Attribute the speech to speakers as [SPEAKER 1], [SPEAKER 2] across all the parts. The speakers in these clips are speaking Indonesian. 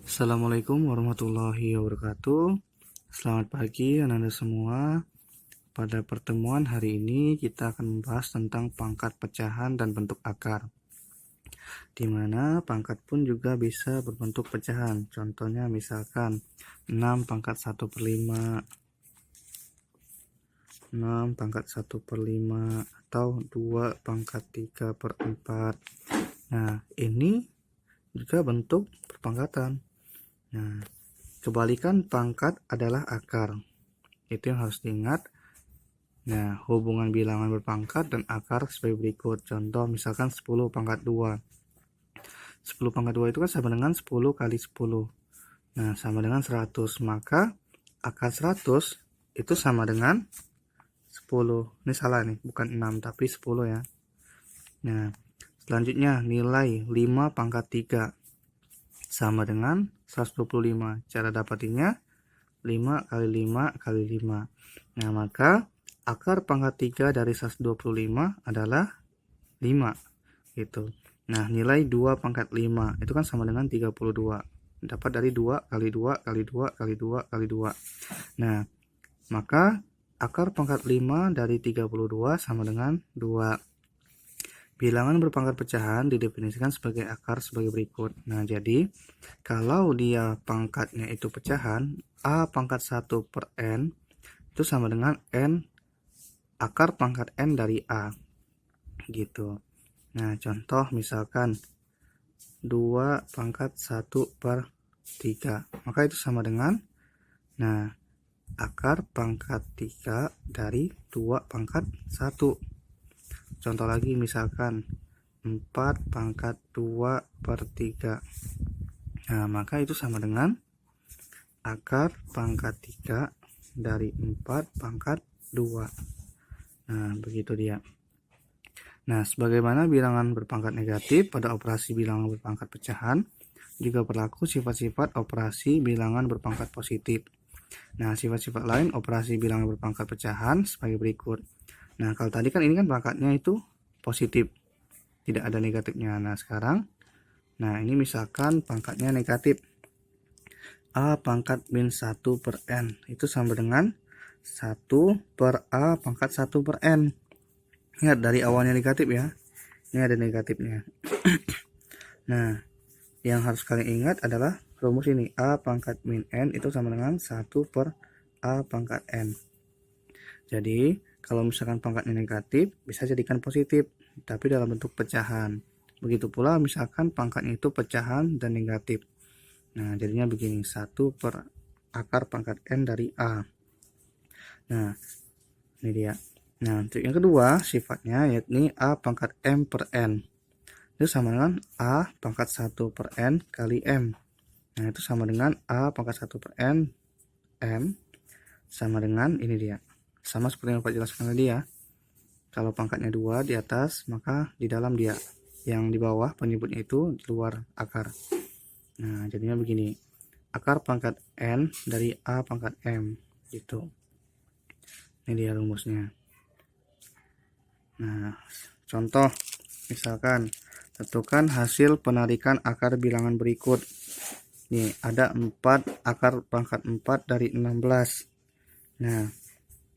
[SPEAKER 1] Assalamualaikum warahmatullahi wabarakatuh. Selamat pagi anak-anak semua. Pada pertemuan hari ini kita akan membahas tentang pangkat pecahan dan bentuk akar, di mana pangkat pun juga bisa berbentuk pecahan. Contohnya misalkan 6 pangkat 1/5, 6 pangkat 1/5, atau 2 pangkat 3/4. Nah, ini juga bentuk perpangkatan. Nah, kebalikan pangkat adalah akar. Itu yang harus diingat. Nah, hubungan bilangan berpangkat dan akar sebagai berikut. Contoh misalkan 10 pangkat 2. 10 pangkat 2 itu kan sama dengan 10 kali 10. Nah, sama dengan 100. Maka akar 100 itu sama dengan 10. Ini salah nih, bukan 6 tapi 10 ya. Nah, selanjutnya nilai 5 pangkat 3 sama dengan 125. Cara dapatinnya 5 kali 5 kali 5. Nah, maka akar pangkat 3 dari 125 adalah 5 gitu. Nah, nilai 2 pangkat 5 itu kan sama dengan 32. Dapat dari 2 kali 2 kali 2 kali 2 kali 2. Nah, maka akar pangkat 5 dari 32 sama dengan 2. Bilangan berpangkat pecahan didefinisikan sebagai akar sebagai berikut. Nah, jadi kalau dia pangkatnya itu pecahan, A pangkat 1 per N itu sama dengan N akar pangkat N dari A gitu. Nah, contoh misalkan 2 pangkat 1 per 3, maka itu sama dengan, nah, akar pangkat 3 dari 2 pangkat 1. Contoh lagi misalkan 4 pangkat 2 per 3. Nah, maka itu sama dengan akar pangkat 3 dari 4 pangkat 2. Nah, begitu dia. Nah, sebagaimana bilangan berpangkat negatif pada operasi bilangan berpangkat pecahan, juga berlaku sifat-sifat operasi bilangan berpangkat positif. Nah, sifat-sifat lain operasi bilangan berpangkat pecahan sebagai berikut. Nah, kalau tadi kan ini kan pangkatnya itu positif, tidak ada negatifnya. Nah, sekarang, nah ini misalkan pangkatnya negatif. A pangkat min 1 per N itu sama dengan 1 per A pangkat 1 per N. Ingat, dari awalnya negatif ya. Ini ada negatifnya. Nah, yang harus kalian ingat adalah rumus ini. A pangkat min N itu sama dengan 1 per A pangkat N. Jadi, kalau misalkan pangkatnya negatif, bisa jadikan positif, tapi dalam bentuk pecahan. Begitu pula misalkan pangkatnya itu pecahan dan negatif. Nah, jadinya begini, 1 per akar pangkat N dari A. Nah, ini dia. Nah, untuk yang kedua sifatnya yakni A pangkat M per N. Itu sama dengan A pangkat 1 per N kali M. Nah, itu sama dengan A pangkat 1 per N, M, sama dengan ini dia. Sama seperti yang Pak jelaskan tadi ya. Kalau pangkatnya 2 di atas, maka di dalam dia. Yang di bawah penyebutnya itu di luar akar. Nah, jadinya begini. Akar pangkat N dari A pangkat M gitu. Ini dia rumusnya. Nah, contoh misalkan tentukan hasil penarikan akar bilangan berikut. Nih, ada 4 akar pangkat 4 dari 16. Nah,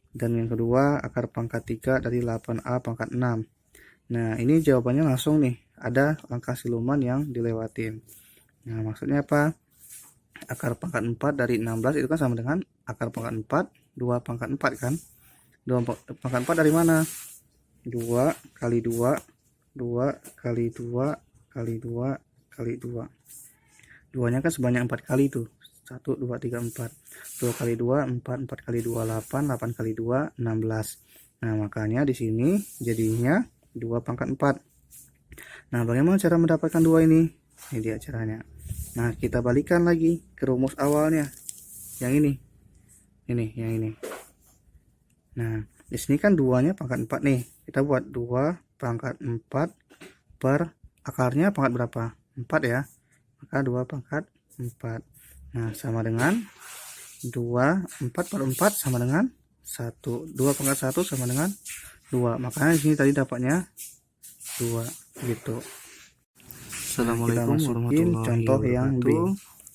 [SPEAKER 1] dan yang kedua akar pangkat 3 dari 8A pangkat 6. Nah, ini jawabannya langsung nih, ada langkah siluman yang dilewatin. Nah, maksudnya apa? Akar pangkat 4 dari 16 itu kan sama dengan akar pangkat 4 2 pangkat 4 kan. 2 pangkat 4 dari mana? 2 kali 2 2 kali 2 kali 2 kali 2. 2-nya kan sebanyak 4 kali tuh. 1 2 3 4. 2 kali 2 4, 4 kali 2 8, 8 kali 2 16. Nah, makanya di sini jadinya 2 pangkat 4. Nah, bagaimana cara mendapatkan 2 ini? Ini dia caranya. Nah, kita balikan lagi ke rumus awalnya. Yang ini. Ini, yang ini. Nah, di sini kan 2-nya pangkat 4 nih. Kita buat 2 pangkat 4 per akarnya pangkat berapa? 4 ya. Maka 2 pangkat 4. Nah, sama dengan 2, 4 per 4 sama dengan 1. 2 pangkat 1 sama dengan 2. Makanya di sini tadi dapatnya 2 gitu. Nah, kita masukin contoh yang B.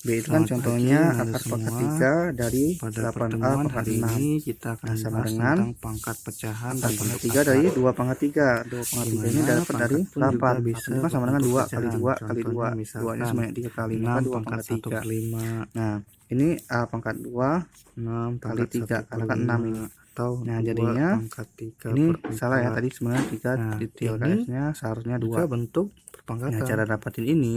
[SPEAKER 2] B itu kan
[SPEAKER 1] Selamat
[SPEAKER 2] contohnya
[SPEAKER 1] pagi, Anda
[SPEAKER 2] akar pangkat
[SPEAKER 1] semua.
[SPEAKER 2] 3 dari
[SPEAKER 1] Pada
[SPEAKER 2] 8A
[SPEAKER 1] pertemuan
[SPEAKER 2] pangkat
[SPEAKER 1] hari
[SPEAKER 2] 6.
[SPEAKER 1] ini kita akan
[SPEAKER 2] Nah, sama
[SPEAKER 1] membahas
[SPEAKER 2] dengan
[SPEAKER 1] tentang pangkat pecahan
[SPEAKER 2] akar
[SPEAKER 1] dan
[SPEAKER 2] pangkat
[SPEAKER 1] bentuk
[SPEAKER 2] 3 dari
[SPEAKER 1] akar.
[SPEAKER 2] 2 pangkat 3. 2 pangkat 3 ini
[SPEAKER 1] Dimana
[SPEAKER 2] dapat dari
[SPEAKER 1] pangkat pun juga
[SPEAKER 2] 8.
[SPEAKER 1] bisa
[SPEAKER 2] Itu kan sama dengan 2
[SPEAKER 1] berbentuk
[SPEAKER 2] kali
[SPEAKER 1] pecahan.
[SPEAKER 2] 2 kali 2.
[SPEAKER 1] Contohnya
[SPEAKER 2] 2 nya
[SPEAKER 1] misalkan
[SPEAKER 2] sebanyak 3 kali, maka
[SPEAKER 1] 6
[SPEAKER 2] 2
[SPEAKER 1] pangkat
[SPEAKER 2] pangkat 3.
[SPEAKER 1] 1/5,
[SPEAKER 2] Nah, ini A pangkat 2
[SPEAKER 1] 6
[SPEAKER 2] kali
[SPEAKER 1] pangkat
[SPEAKER 2] 3 karena kan 6 ini.
[SPEAKER 1] 1/5, atau
[SPEAKER 2] Nah,
[SPEAKER 1] 2
[SPEAKER 2] jadinya
[SPEAKER 1] pangkat 3
[SPEAKER 2] ini
[SPEAKER 1] per 4.
[SPEAKER 2] salah ya, tadi sebenarnya 3
[SPEAKER 1] Nah,
[SPEAKER 2] titik
[SPEAKER 1] ini
[SPEAKER 2] LKS-nya seharusnya 2.
[SPEAKER 1] juga bentuk
[SPEAKER 2] Nah,
[SPEAKER 1] perpangkatan.
[SPEAKER 2] cara dapatin ini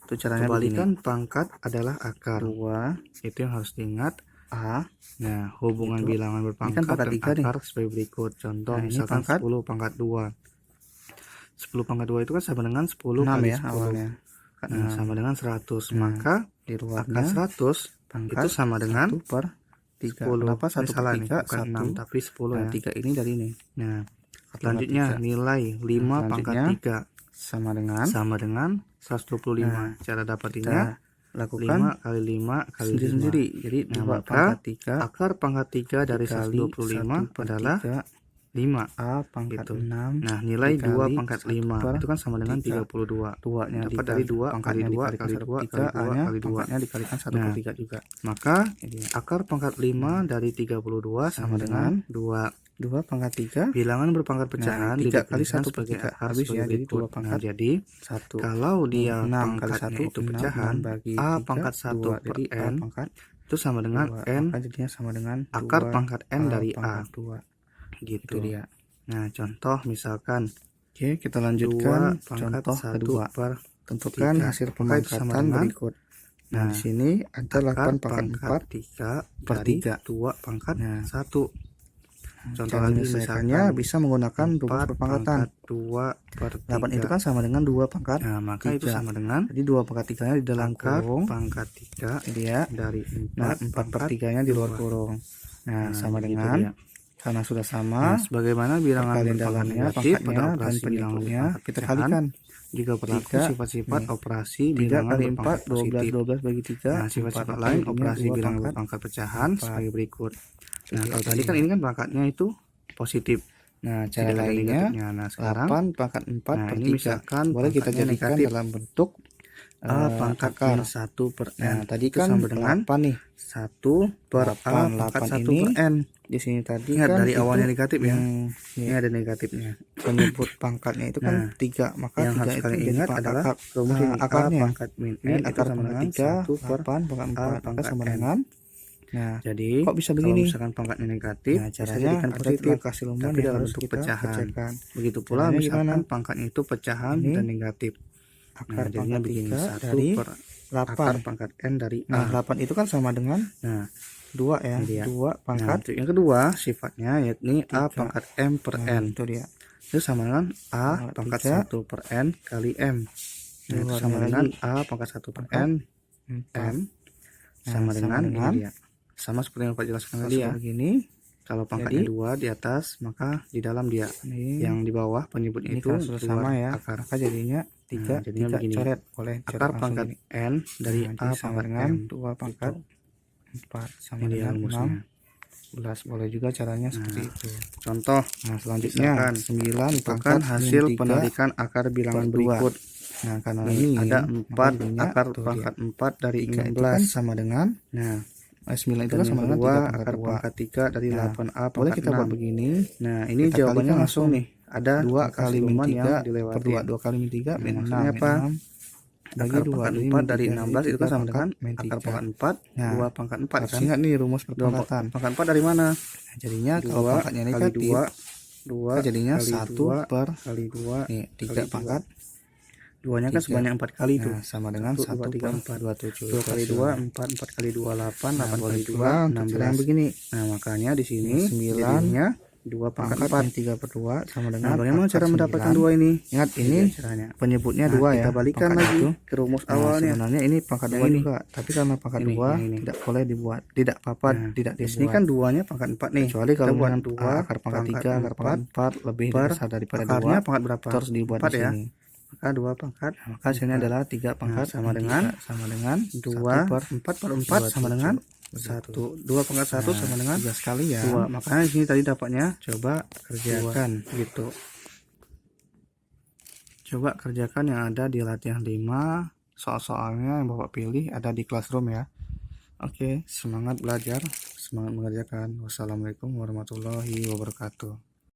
[SPEAKER 2] itu caranya begini.
[SPEAKER 1] Kebalikan pangkat adalah akar.
[SPEAKER 2] 2
[SPEAKER 1] Itu yang harus diingat.
[SPEAKER 2] A.
[SPEAKER 1] Nah, hubungan
[SPEAKER 2] Itu.
[SPEAKER 1] bilangan berpangkat
[SPEAKER 2] pangkat
[SPEAKER 1] dan
[SPEAKER 2] 3 nih.
[SPEAKER 1] akar sebagai berikut. Contoh
[SPEAKER 2] Nah, ini
[SPEAKER 1] misalkan
[SPEAKER 2] pangkat
[SPEAKER 1] 10 pangkat 2. 10 pangkat 2 itu kan sama dengan 10
[SPEAKER 2] 6
[SPEAKER 1] kali
[SPEAKER 2] ya
[SPEAKER 1] 10.
[SPEAKER 2] awalnya.
[SPEAKER 1] Nah, sama dengan 100.
[SPEAKER 2] Nah,
[SPEAKER 1] Maka
[SPEAKER 2] di
[SPEAKER 1] akar
[SPEAKER 2] luarnya
[SPEAKER 1] 100
[SPEAKER 2] pangkat
[SPEAKER 1] itu sama dengan
[SPEAKER 2] 1 per 3.
[SPEAKER 1] 10.
[SPEAKER 2] Kenapa
[SPEAKER 1] Ini
[SPEAKER 2] 1 per
[SPEAKER 1] salah
[SPEAKER 2] 3?
[SPEAKER 1] nih, bukan 6
[SPEAKER 2] 1.
[SPEAKER 1] tapi 10
[SPEAKER 2] Nah,
[SPEAKER 1] ya.
[SPEAKER 2] 3 ini dari ini.
[SPEAKER 1] Nah,
[SPEAKER 2] per
[SPEAKER 1] selanjutnya
[SPEAKER 2] 3.
[SPEAKER 1] nilai 5
[SPEAKER 2] Nah,
[SPEAKER 1] pangkat
[SPEAKER 2] selanjutnya
[SPEAKER 1] 3
[SPEAKER 2] sama dengan
[SPEAKER 1] sama dengan 125.
[SPEAKER 2] Nah,
[SPEAKER 1] Cara dapatinnya
[SPEAKER 2] kita lakukan
[SPEAKER 1] 5 kali 5 kali 5.
[SPEAKER 2] sendiri-sendiri. Jadi
[SPEAKER 1] Nah,
[SPEAKER 2] 2
[SPEAKER 1] maka
[SPEAKER 2] pangkat 3
[SPEAKER 1] akar pangkat 3 dari
[SPEAKER 2] dikali
[SPEAKER 1] 125
[SPEAKER 2] 1 per
[SPEAKER 1] adalah
[SPEAKER 2] 3
[SPEAKER 1] 5.
[SPEAKER 2] A pangkat
[SPEAKER 1] Gitu.
[SPEAKER 2] 6.
[SPEAKER 1] Nah, nilai 2
[SPEAKER 2] dikali
[SPEAKER 1] pangkat
[SPEAKER 2] 1
[SPEAKER 1] 5
[SPEAKER 2] per
[SPEAKER 1] itu kan sama dengan
[SPEAKER 2] 3.
[SPEAKER 1] 32.
[SPEAKER 2] 2-nya
[SPEAKER 1] Dapat dari 2 kali
[SPEAKER 2] pangkatnya
[SPEAKER 1] 2
[SPEAKER 2] dikalikan
[SPEAKER 1] kali
[SPEAKER 2] 1
[SPEAKER 1] 2
[SPEAKER 2] per
[SPEAKER 1] kali
[SPEAKER 2] 3,
[SPEAKER 1] 2
[SPEAKER 2] A-nya
[SPEAKER 1] kali 2.
[SPEAKER 2] pangkatnya dikalikan 1
[SPEAKER 1] Nah,
[SPEAKER 2] per 3 juga.
[SPEAKER 1] Maka
[SPEAKER 2] Jadi
[SPEAKER 1] akar pangkat 5 dari 32 sama dengan 2.
[SPEAKER 2] 2 pangkat 3
[SPEAKER 1] Bilangan berpangkat pecahan
[SPEAKER 2] 3 kali
[SPEAKER 1] didefinisikan
[SPEAKER 2] 1 per
[SPEAKER 1] sebagai
[SPEAKER 2] 3
[SPEAKER 1] akar
[SPEAKER 2] habis ya,
[SPEAKER 1] sebagai
[SPEAKER 2] jadi 2
[SPEAKER 1] berikut.
[SPEAKER 2] pangkat
[SPEAKER 1] Nah, jadi
[SPEAKER 2] 1.
[SPEAKER 1] kalau dia
[SPEAKER 2] 6 kali
[SPEAKER 1] pangkatnya
[SPEAKER 2] 1
[SPEAKER 1] itu
[SPEAKER 2] 6,
[SPEAKER 1] pecahan,
[SPEAKER 2] 6 bagi
[SPEAKER 1] A
[SPEAKER 2] 3
[SPEAKER 1] pangkat 1
[SPEAKER 2] 2.
[SPEAKER 1] per
[SPEAKER 2] Jadi A
[SPEAKER 1] N
[SPEAKER 2] pangkat
[SPEAKER 1] itu sama dengan
[SPEAKER 2] 2.
[SPEAKER 1] N
[SPEAKER 2] Maka jadinya sama dengan
[SPEAKER 1] akar
[SPEAKER 2] 2
[SPEAKER 1] pangkat N dari A.
[SPEAKER 2] pangkat 2.
[SPEAKER 1] Gitu.
[SPEAKER 2] Itu dia.
[SPEAKER 1] Nah, contoh misalkan
[SPEAKER 2] Oke, kita lanjutkan
[SPEAKER 1] 2 pangkat
[SPEAKER 2] contoh
[SPEAKER 1] 1
[SPEAKER 2] kedua.
[SPEAKER 1] per
[SPEAKER 2] Tentukan
[SPEAKER 1] 3.
[SPEAKER 2] hasil
[SPEAKER 1] Maka itu sama
[SPEAKER 2] pemangkatan
[SPEAKER 1] dengan
[SPEAKER 2] berikut. Nah, di sini ada 8 pangkat 4
[SPEAKER 1] 3
[SPEAKER 2] per
[SPEAKER 1] dari
[SPEAKER 2] 3.
[SPEAKER 1] 2 pangkat
[SPEAKER 2] Nah,
[SPEAKER 1] 1. Contoh
[SPEAKER 2] cara
[SPEAKER 1] lagi
[SPEAKER 2] menyelesaikannya
[SPEAKER 1] misalkan
[SPEAKER 2] bisa menggunakan
[SPEAKER 1] 4
[SPEAKER 2] rumus perpangkatan.
[SPEAKER 1] pangkat 2 per 3.
[SPEAKER 2] 8 itu kan sama dengan 2 pangkat.
[SPEAKER 1] Nah, maka itu
[SPEAKER 2] 3.
[SPEAKER 1] sama dengan
[SPEAKER 2] Jadi 2 pangkat 3-nya di dalam
[SPEAKER 1] akar
[SPEAKER 2] kurung.
[SPEAKER 1] pangkat 3
[SPEAKER 2] Jadi ya.
[SPEAKER 1] dari 4
[SPEAKER 2] Nah, 4 per 3-nya di luar
[SPEAKER 1] 2.
[SPEAKER 2] kurung. Nah, sama
[SPEAKER 1] begitu
[SPEAKER 2] dengan
[SPEAKER 1] dia.
[SPEAKER 2] karena sudah sama,
[SPEAKER 1] Nah, sebagaimana bilangan
[SPEAKER 2] perkalian
[SPEAKER 1] berpangkat
[SPEAKER 2] dalamnya,
[SPEAKER 1] negatif pada
[SPEAKER 2] pangkatnya, dan
[SPEAKER 1] operasi bilangan
[SPEAKER 2] penyebutnya
[SPEAKER 1] berpangkat
[SPEAKER 2] kita
[SPEAKER 1] pecahan
[SPEAKER 2] kalikan.
[SPEAKER 1] juga berlaku
[SPEAKER 2] 3,
[SPEAKER 1] sifat-sifat
[SPEAKER 2] nih.
[SPEAKER 1] operasi
[SPEAKER 2] 3
[SPEAKER 1] bilangan
[SPEAKER 2] kali 4,
[SPEAKER 1] berpangkat
[SPEAKER 2] 12,
[SPEAKER 1] positif.
[SPEAKER 2] 12 bagi 3.
[SPEAKER 1] Nah, sifat-sifat
[SPEAKER 2] 4,
[SPEAKER 1] lain
[SPEAKER 2] jadinya
[SPEAKER 1] operasi
[SPEAKER 2] 2
[SPEAKER 1] bilangan
[SPEAKER 2] pangkat
[SPEAKER 1] berpangkat pecahan
[SPEAKER 2] 4.
[SPEAKER 1] sebagai berikut. Nah,
[SPEAKER 2] Jadi
[SPEAKER 1] kalau tadi kan ini kan pangkatnya itu positif.
[SPEAKER 2] Nah, cara
[SPEAKER 1] Tidak ada
[SPEAKER 2] lainnya
[SPEAKER 1] negatifnya. Nah, sekarang
[SPEAKER 2] 8 pangkat 4
[SPEAKER 1] nah,
[SPEAKER 2] per
[SPEAKER 1] ini
[SPEAKER 2] 3.
[SPEAKER 1] misalkan
[SPEAKER 2] Boleh kita
[SPEAKER 1] pangkatnya
[SPEAKER 2] jadikan
[SPEAKER 1] negatif.
[SPEAKER 2] dalam bentuk
[SPEAKER 1] A pangkat
[SPEAKER 2] akar.
[SPEAKER 1] min 1 per N.
[SPEAKER 2] Nah, tadi
[SPEAKER 1] Itu
[SPEAKER 2] kan
[SPEAKER 1] sama dengan
[SPEAKER 2] 8 nih.
[SPEAKER 1] 1 per A
[SPEAKER 2] 8
[SPEAKER 1] pangkat 1
[SPEAKER 2] ini
[SPEAKER 1] per N.
[SPEAKER 2] Di sini tadi
[SPEAKER 1] Ingat
[SPEAKER 2] kan
[SPEAKER 1] dari
[SPEAKER 2] itu
[SPEAKER 1] awalnya negatif ya.
[SPEAKER 2] ini
[SPEAKER 1] Ini ada negatifnya.
[SPEAKER 2] penyebut pangkatnya itu kan
[SPEAKER 1] Nah,
[SPEAKER 2] 3, maka
[SPEAKER 1] yang
[SPEAKER 2] 3
[SPEAKER 1] harus
[SPEAKER 2] itu
[SPEAKER 1] kalian
[SPEAKER 2] jadi
[SPEAKER 1] ingat adalah
[SPEAKER 2] rumus ini
[SPEAKER 1] akarnya.
[SPEAKER 2] akarnya.
[SPEAKER 1] Pangkat min
[SPEAKER 2] Ini
[SPEAKER 1] N itu
[SPEAKER 2] akar
[SPEAKER 1] sama
[SPEAKER 2] pangkat
[SPEAKER 1] dengan
[SPEAKER 2] 3
[SPEAKER 1] 1 per
[SPEAKER 2] 8 pangkat 4 maka
[SPEAKER 1] pangkat
[SPEAKER 2] sama
[SPEAKER 1] N.
[SPEAKER 2] dengan. Nah,
[SPEAKER 1] Jadi
[SPEAKER 2] kok bisa
[SPEAKER 1] kalau
[SPEAKER 2] begini?
[SPEAKER 1] misalkan pangkatnya negatif,
[SPEAKER 2] Nah,
[SPEAKER 1] bisa
[SPEAKER 2] caranya
[SPEAKER 1] jadikan
[SPEAKER 2] ada
[SPEAKER 1] positif,
[SPEAKER 2] langkah siluman
[SPEAKER 1] tapi
[SPEAKER 2] yang
[SPEAKER 1] dalam
[SPEAKER 2] harus
[SPEAKER 1] bentuk
[SPEAKER 2] kita
[SPEAKER 1] pecahan.
[SPEAKER 2] pecahkan.
[SPEAKER 1] Begitu pula
[SPEAKER 2] Caranya
[SPEAKER 1] misalkan
[SPEAKER 2] gimana?
[SPEAKER 1] pangkatnya itu pecahan
[SPEAKER 2] Ini
[SPEAKER 1] dan negatif.
[SPEAKER 2] Akar
[SPEAKER 1] jadinya
[SPEAKER 2] pangkat
[SPEAKER 1] begini
[SPEAKER 2] 3
[SPEAKER 1] 1
[SPEAKER 2] dari
[SPEAKER 1] per
[SPEAKER 2] 8.
[SPEAKER 1] akar pangkat N dari A.
[SPEAKER 2] Nah, 8 itu kan sama dengan
[SPEAKER 1] Nah,
[SPEAKER 2] 2 ya.
[SPEAKER 1] ini dia.
[SPEAKER 2] 2
[SPEAKER 1] Nah,
[SPEAKER 2] pangkat
[SPEAKER 1] untuk yang kedua sifatnya yakni A
[SPEAKER 2] 3.
[SPEAKER 1] pangkat M per
[SPEAKER 2] Nah,
[SPEAKER 1] N.
[SPEAKER 2] itu dia.
[SPEAKER 1] Itu sama dengan A
[SPEAKER 2] Pangkat
[SPEAKER 1] pangkat
[SPEAKER 2] 3
[SPEAKER 1] 1 per N kali M. Nah, itu
[SPEAKER 2] Luarnya
[SPEAKER 1] sama dengan
[SPEAKER 2] lagi
[SPEAKER 1] A pangkat 1 per
[SPEAKER 2] pangkat
[SPEAKER 1] N
[SPEAKER 2] 4.
[SPEAKER 1] M
[SPEAKER 2] Nah,
[SPEAKER 1] sama dengan ini
[SPEAKER 2] dengan
[SPEAKER 1] dia. Sama seperti yang Pak jelaskan tadi ya.
[SPEAKER 2] begini.
[SPEAKER 1] Kalau pangkatnya
[SPEAKER 2] Jadi
[SPEAKER 1] 2 di atas, maka di dalam dia.
[SPEAKER 2] Ini
[SPEAKER 1] Yang di bawah penyebutnya
[SPEAKER 2] ini
[SPEAKER 1] itu
[SPEAKER 2] kan sudah sama
[SPEAKER 1] luar
[SPEAKER 2] ya.
[SPEAKER 1] akar.
[SPEAKER 2] Maka jadinya 3
[SPEAKER 1] jadinya
[SPEAKER 2] 3
[SPEAKER 1] begini.
[SPEAKER 2] coret. Boleh coret
[SPEAKER 1] Akar
[SPEAKER 2] langsung
[SPEAKER 1] pangkat
[SPEAKER 2] ini.
[SPEAKER 1] N dari
[SPEAKER 2] Nah,
[SPEAKER 1] A
[SPEAKER 2] jadi sama
[SPEAKER 1] pangkat
[SPEAKER 2] dengan
[SPEAKER 1] M.
[SPEAKER 2] 2 pangkat 4 sama
[SPEAKER 1] Ini dia
[SPEAKER 2] dengan
[SPEAKER 1] rumusnya.
[SPEAKER 2] 16. Boleh juga caranya seperti itu.
[SPEAKER 1] Contoh,
[SPEAKER 2] Nah, selanjutnya
[SPEAKER 1] misalkan
[SPEAKER 2] 9
[SPEAKER 1] itu kan
[SPEAKER 2] pangkat
[SPEAKER 1] hasil
[SPEAKER 2] 3
[SPEAKER 1] penarikan akar bilangan
[SPEAKER 2] per 2.
[SPEAKER 1] berikut.
[SPEAKER 2] Nah, karena
[SPEAKER 1] Nih,
[SPEAKER 2] ini
[SPEAKER 1] ada
[SPEAKER 2] maka
[SPEAKER 1] 4
[SPEAKER 2] jadinya
[SPEAKER 1] akar
[SPEAKER 2] tuh
[SPEAKER 1] pangkat 4 dari
[SPEAKER 2] 3 itu kan
[SPEAKER 1] 16.
[SPEAKER 2] sama dengan
[SPEAKER 1] Nah,
[SPEAKER 2] 9 itu
[SPEAKER 1] dan
[SPEAKER 2] kan
[SPEAKER 1] yang
[SPEAKER 2] sama dengan
[SPEAKER 1] kedua
[SPEAKER 2] 3 pangkat
[SPEAKER 1] akar
[SPEAKER 2] 2.
[SPEAKER 1] pangkat 3 dari
[SPEAKER 2] Nah,
[SPEAKER 1] 8A
[SPEAKER 2] boleh
[SPEAKER 1] pangkat
[SPEAKER 2] kita buat
[SPEAKER 1] 6.
[SPEAKER 2] begini.
[SPEAKER 1] Nah, ini
[SPEAKER 2] Kita
[SPEAKER 1] jawabannya
[SPEAKER 2] kalikan
[SPEAKER 1] langsung nih. Ada
[SPEAKER 2] 2
[SPEAKER 1] angka
[SPEAKER 2] kali min
[SPEAKER 1] siluman
[SPEAKER 2] 3
[SPEAKER 1] yang
[SPEAKER 2] per
[SPEAKER 1] dilewati.
[SPEAKER 2] 2. 2 kali min 3 min 6.
[SPEAKER 1] Maksudnya apa?
[SPEAKER 2] Bagi
[SPEAKER 1] Akar
[SPEAKER 2] 2
[SPEAKER 1] pangkat
[SPEAKER 2] dari
[SPEAKER 1] 4
[SPEAKER 2] min
[SPEAKER 1] dari
[SPEAKER 2] 3
[SPEAKER 1] 16 itu kan sama dengan
[SPEAKER 2] min
[SPEAKER 1] akar
[SPEAKER 2] 3.
[SPEAKER 1] pangkat 4
[SPEAKER 2] Nah,
[SPEAKER 1] 2 pangkat 4
[SPEAKER 2] harus
[SPEAKER 1] kan.
[SPEAKER 2] ingat nih rumus
[SPEAKER 1] 2
[SPEAKER 2] perpangkatan.
[SPEAKER 1] pangkat 4 dari mana?
[SPEAKER 2] Nah, jadinya kalau
[SPEAKER 1] 2
[SPEAKER 2] pangkatnya
[SPEAKER 1] kali
[SPEAKER 2] negatif
[SPEAKER 1] 2
[SPEAKER 2] jadinya
[SPEAKER 1] kali
[SPEAKER 2] 1
[SPEAKER 1] 2
[SPEAKER 2] per
[SPEAKER 1] kali 2
[SPEAKER 2] nih 3
[SPEAKER 1] kali
[SPEAKER 2] pangkat
[SPEAKER 1] 2-nya kan
[SPEAKER 2] 3.
[SPEAKER 1] sebanyak 4 kali tuh.
[SPEAKER 2] Nah, sama dengan 1
[SPEAKER 1] 2, 3,
[SPEAKER 2] per 27.
[SPEAKER 1] 2 kali 2 4, 4 kali 2 8, 8 kali 2
[SPEAKER 2] untuk cara yang
[SPEAKER 1] 16.
[SPEAKER 2] begini.
[SPEAKER 1] Nah, makanya di sini
[SPEAKER 2] 9
[SPEAKER 1] jadinya 2 pangkat 4.
[SPEAKER 2] Min 3 per 2 sama dengan
[SPEAKER 1] Nah, bagaimana cara
[SPEAKER 2] pangkat
[SPEAKER 1] mendapatkan
[SPEAKER 2] 9.
[SPEAKER 1] 2 ini?
[SPEAKER 2] Ingat
[SPEAKER 1] Ini
[SPEAKER 2] ini
[SPEAKER 1] caranya.
[SPEAKER 2] penyebutnya
[SPEAKER 1] Nah,
[SPEAKER 2] 2 ya.
[SPEAKER 1] kita balikan
[SPEAKER 2] pangkat
[SPEAKER 1] lagi
[SPEAKER 2] itu.
[SPEAKER 1] ke rumus
[SPEAKER 2] Nah,
[SPEAKER 1] awalnya.
[SPEAKER 2] sebenarnya ini pangkat
[SPEAKER 1] Yang
[SPEAKER 2] 2
[SPEAKER 1] ini.
[SPEAKER 2] juga, tapi karena pangkat
[SPEAKER 1] Ini,
[SPEAKER 2] 2
[SPEAKER 1] yang ini.
[SPEAKER 2] tidak boleh dibuat. Tidak apa-apa
[SPEAKER 1] Nah,
[SPEAKER 2] tidak
[SPEAKER 1] di
[SPEAKER 2] dibuat.
[SPEAKER 1] sini kan 2-nya pangkat 4 nih.
[SPEAKER 2] Kecuali kalau
[SPEAKER 1] Kita buat
[SPEAKER 2] dengan
[SPEAKER 1] 2
[SPEAKER 2] akar pangkat 3, akar pangkat 4 lebih
[SPEAKER 1] per
[SPEAKER 2] besar daripada
[SPEAKER 1] akarnya
[SPEAKER 2] 2,
[SPEAKER 1] pangkat berapa?
[SPEAKER 2] terus dibuat
[SPEAKER 1] 4
[SPEAKER 2] di
[SPEAKER 1] ya.
[SPEAKER 2] sini.
[SPEAKER 1] Maka 2 pangkat.
[SPEAKER 2] Nah, maka hasilnya adalah 3 pangkat
[SPEAKER 1] sama
[SPEAKER 2] min
[SPEAKER 1] dengan
[SPEAKER 2] 3 sama dengan
[SPEAKER 1] 2
[SPEAKER 2] 1 per
[SPEAKER 1] 4 per 4 sama dengan 1. 2 pangkat 1 sama dengan
[SPEAKER 2] 3 sekali ya.
[SPEAKER 1] 2. Makanya di sini tadi dapatnya coba kerjakan gitu. Coba kerjakan yang ada di latihan 5 soal-soalnya yang Bapak pilih ada di Classroom ya. Oke, semangat belajar, semangat mengerjakan. Wassalamualaikum warahmatullahi wabarakatuh.